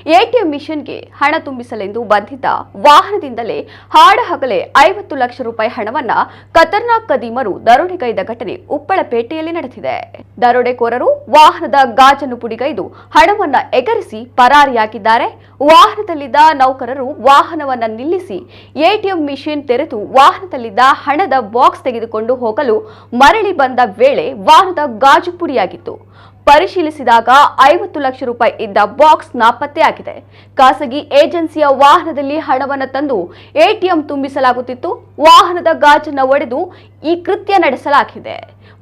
ATM ಮಿಷನ್ಗೆ ಹಣ ತುಂಬಿಸಲೆಂದು ಬಂದಿದ್ದ ವಾಹನದಿಂದಲೇ ಹಾಡಹಗಲೇ 50 ಲಕ್ಷ ರೂಪಾಯಿ ಹಣವನ್ನ ಖತರ್ನಾಕ್ ಕದೀಮರು ದರೋಡೆಗೈದ ಘಟನೆ ಉಪ್ಪಳಪೇಟೆಯಲ್ಲಿ ನಡೆದಿದೆ. ದರೋಡೆಕೋರರು ವಾಹನದ ಗಾಜನ್ನು ಪುಡಿಗೈದು ಹಣವನ್ನ ಎಗರಿಸಿ ಪರಾರಿಯಾಗಿದ್ದಾರೆ. ವಾಹನದಲ್ಲಿದ್ದ ನೌಕರರು ವಾಹನವನ್ನ ನಿಲ್ಲಿಸಿ ಎಟಿಎಂ ಮಿಷನ್ ತೆರೆದು ವಾಹನದಲ್ಲಿದ್ದ ಹಣದ ಬಾಕ್ಸ್ ತೆಗೆದುಕೊಂಡು ಹೋಗಲು ಮರಳಿ ಬಂದ ವೇಳೆ ವಾಹನದ ಗಾಜು ಪುಡಿಯಾಗಿತ್ತು. ಪರಿಶೀಲಿಸಿದಾಗ 50 ಲಕ್ಷ ರೂಪಾಯಿ ಇದ್ದ ಬಾಕ್ಸ್ ನಾಪತ್ತೆಯಾಗಿದೆ. ಖಾಸಗಿ ಏಜೆನ್ಸಿಯ ವಾಹನದಲ್ಲಿ ಹಣವನ್ನು ತಂದು ಎಟಿಎಂ ತುಂಬಿಸಲಾಗುತ್ತಿತ್ತು. ವಾಹನದ ಗಾಜನ್ನು ಒಡೆದು ಈ ಕೃತ್ಯ ನಡೆಸಲಾಗಿದೆ.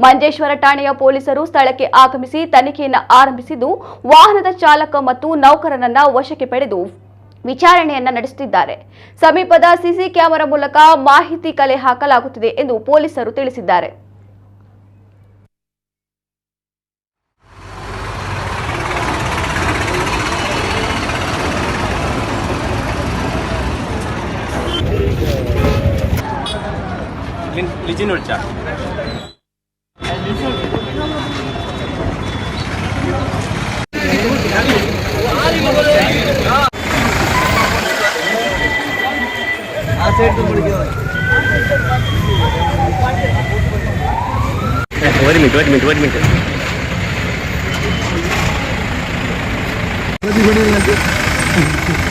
ಮಂಜೇಶ್ವರ ಠಾಣೆಯ ಪೊಲೀಸರು ಸ್ಥಳಕ್ಕೆ ಆಗಮಿಸಿ ತನಿಖೆಯನ್ನು ಆರಂಭಿಸಿದ್ದು ವಾಹನದ ಚಾಲಕ ಮತ್ತು ನೌಕರನನ್ನ ವಶಕ್ಕೆ ಪಡೆದು ವಿಚಾರಣೆಯನ್ನ ನಡೆಸುತ್ತಿದ್ದಾರೆ. ಸಮೀಪದ ಸಿಸಿ ಕ್ಯಾಮೆರಾ ಮೂಲಕ ಮಾಹಿತಿ ಕಲೆ ಹಾಕಲಾಗುತ್ತಿದೆ ಎಂದು ಪೊಲೀಸರು ತಿಳಿಸಿದ್ದಾರೆ. ലിജിൻ വിളിച്ചാ ഒരു മിനിറ്റ്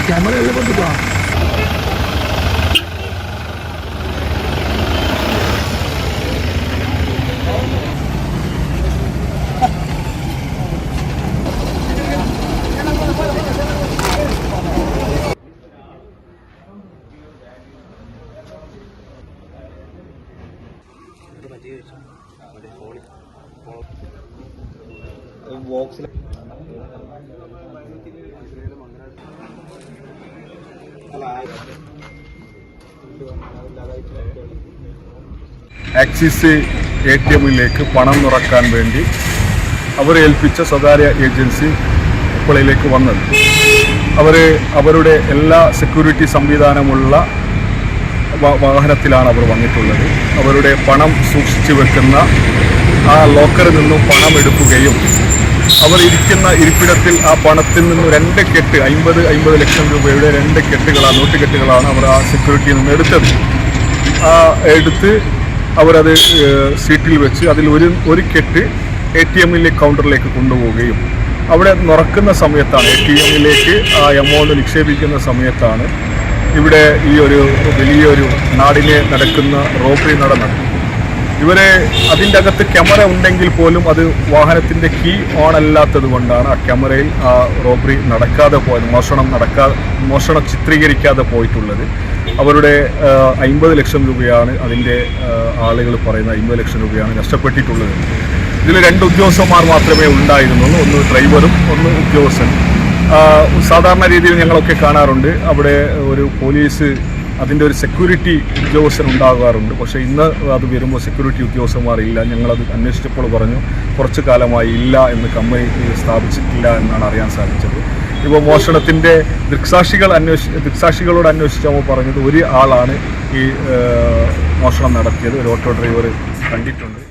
ക്യാമറ എല്ലാം കൊണ്ടുപോവാ. ബോക്സിൽ ആക്സിസ് എടിഎമ്മിലേക്ക് പണം നിറക്കാൻ വേണ്ടി അവർ ഏൽപ്പിച്ച സ്വകാര്യ ഏജൻസി ഉപ്പളയിലേക്ക് വന്നത്. അവരുടെ എല്ലാ സെക്യൂരിറ്റി സംവിധാനമുള്ള വാഹനത്തിലാണ് അവർ വന്നിട്ടുള്ളത്. അവരുടെ പണം സൂക്ഷിച്ചു വെക്കുന്ന ആ ലോക്കറിൽ നിന്നും പണം എടുക്കുകയും അവർ ഇരിക്കുന്ന ഇരിപ്പിടത്തിൽ ആ പണത്തിൽ നിന്നും 2 കെട്ട് 50 ലക്ഷം രൂപയുടെ 2 കെട്ടുകളാണ്, നോട്ടുകെട്ടുകളാണ് അവർ ആ സെക്യൂരിറ്റിയിൽ നിന്ന് എടുത്തത്. എടുത്ത് അവരത് സീറ്റിൽ വെച്ച് അതിൽ ഒരു കെട്ട് എടിഎമ്മിലെ കൗണ്ടറിലേക്ക് കൊണ്ടുപോവുകയും അവിടെ നിറക്കുന്ന സമയത്താണ്, എടിഎമ്മിലേക്ക് ആ എമൗണ്ട് നിക്ഷേപിക്കുന്ന സമയത്താണ് ഇവിടെ ഈ ഒരു വലിയൊരു നാടിനെ നടക്കുന്ന റോബറി നടന്നത്. അതിൻ്റെ അകത്ത് ക്യാമറ ഉണ്ടെങ്കിൽ പോലും അത് വാഹനത്തിൻ്റെ കീ ഓൺ അല്ലാത്തത് കൊണ്ടാണ് ആ ക്യാമറയിൽ ആ റോബറി നടക്കാതെ പോയത്, മോഷണം ചിത്രീകരിക്കാതെ പോയിട്ടുള്ളത്. അവരുടെ 50 ലക്ഷം രൂപയാണ് അതിൻ്റെ ആളുകൾ പറയുന്ന 50 ലക്ഷം രൂപയാണ് നഷ്ടപ്പെട്ടിട്ടുള്ളത്. ഇതിൽ 2 ഉദ്യോഗസ്ഥന്മാർ മാത്രമേ ഉണ്ടായിരുന്നുള്ളൂ, ഒന്ന് ഡ്രൈവറും ഒന്ന് ഉദ്യോഗസ്ഥൻ. സാധാരണ രീതിയിൽ ഞങ്ങളൊക്കെ കാണാറുണ്ട്, അവിടെ ഒരു പോലീസ് അതിൻ്റെ ഒരു സെക്യൂരിറ്റി ഉദ്യോഗസ്ഥൻ ഉണ്ടാകാറുണ്ട്. പക്ഷേ ഇന്ന് അത് വരുമ്പോൾ സെക്യൂരിറ്റി ഉദ്യോഗസ്ഥന്മാരില്ല. ഞങ്ങളത് അന്വേഷിച്ചപ്പോൾ പറഞ്ഞു കുറച്ചു കാലമായി ഇല്ല എന്ന്, കമ്പനി സ്ഥാപിച്ചിട്ടില്ല എന്നാണ് അറിയാൻ സാധിച്ചത്. ഇപ്പോൾ മോഷണത്തിൻ്റെ ദൃക്സാക്ഷികളോട് അന്വേഷിച്ചപ്പോൾ പറഞ്ഞത് ഒരു ആളാണ് ഈ മോഷണം നടത്തിയത്, ഒരു ഓട്ടോ ഡ്രൈവർ കണ്ടിട്ടുണ്ട്.